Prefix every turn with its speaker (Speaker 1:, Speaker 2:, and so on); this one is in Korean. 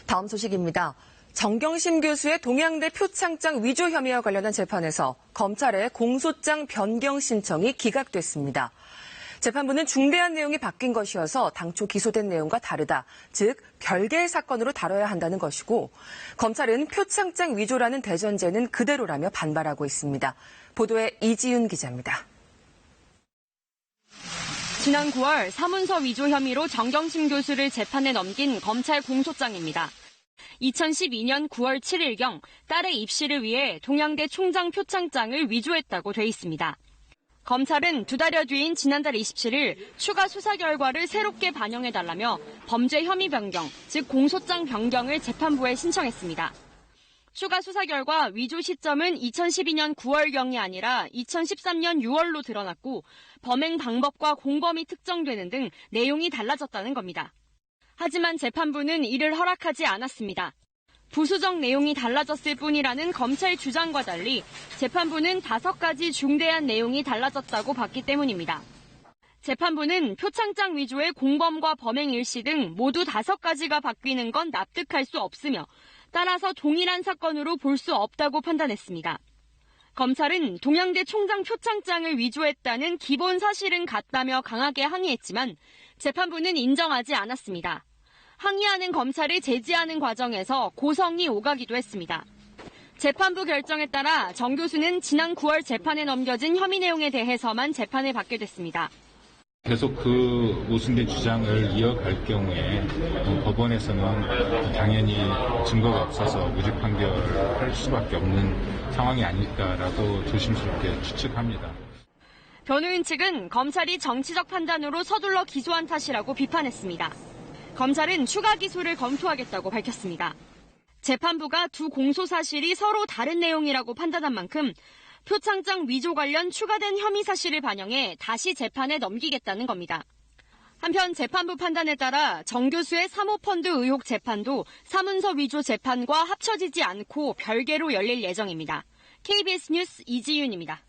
Speaker 1: 다음 소식입니다. 정경심 교수의 동양대 표창장 위조 혐의와 관련한 재판에서 검찰의 공소장 변경 신청이 기각됐습니다. 재판부는 중대한 내용이 바뀐 것이어서 당초 기소된 내용과 다르다, 즉 별개의 사건으로 다뤄야 한다는 것이고, 검찰은 표창장 위조라는 대전제는 그대로라며 반발하고 있습니다. 보도에 이지윤 기자입니다.
Speaker 2: 지난 9월 사문서 위조 혐의로 정경심 교수를 재판에 넘긴 검찰 공소장입니다. 2012년 9월 7일경 딸의 입시를 위해 동양대 총장 표창장을 위조했다고 돼 있습니다. 검찰은 2달여 뒤인 지난달 27일 추가 수사 결과를 새롭게 반영해달라며 범죄 혐의 변경, 즉 공소장 변경을 재판부에 신청했습니다. 추가 수사 결과 위조 시점은 2012년 9월경이 아니라 2013년 6월로 드러났고 범행 방법과 공범이 특정되는 등 내용이 달라졌다는 겁니다. 하지만 재판부는 이를 허락하지 않았습니다. 부수적 내용이 달라졌을 뿐이라는 검찰 주장과 달리 재판부는 5가지 중대한 내용이 달라졌다고 봤기 때문입니다. 재판부는 표창장 위조의 공범과 범행 일시 등 모두 5가지가 바뀌는 건 납득할 수 없으며 따라서 동일한 사건으로 볼 수 없다고 판단했습니다. 검찰은 동양대 총장 표창장을 위조했다는 기본 사실은 같다며 강하게 항의했지만 재판부는 인정하지 않았습니다. 항의하는 검찰을 제지하는 과정에서 고성이 오가기도 했습니다. 재판부 결정에 따라 정 교수는 지난 9월 재판에 넘겨진 혐의 내용에 대해서만 재판을 받게 됐습니다.
Speaker 3: 계속 그 모순된 주장을 이어갈 경우에 법원에서는 당연히 증거가 없어서 무죄 판결을 할 수밖에 없는 상황이 아닐까라고 조심스럽게 추측합니다.
Speaker 2: 변호인 측은 검찰이 정치적 판단으로 서둘러 기소한 탓이라고 비판했습니다. 검찰은 추가 기소를 검토하겠다고 밝혔습니다. 재판부가 두 공소 사실이 서로 다른 내용이라고 판단한 만큼 표창장 위조 관련 추가된 혐의 사실을 반영해 다시 재판에 넘기겠다는 겁니다. 한편 재판부 판단에 따라 정 교수의 사모펀드 의혹 재판도 사문서 위조 재판과 합쳐지지 않고 별개로 열릴 예정입니다. KBS 뉴스 이지윤입니다.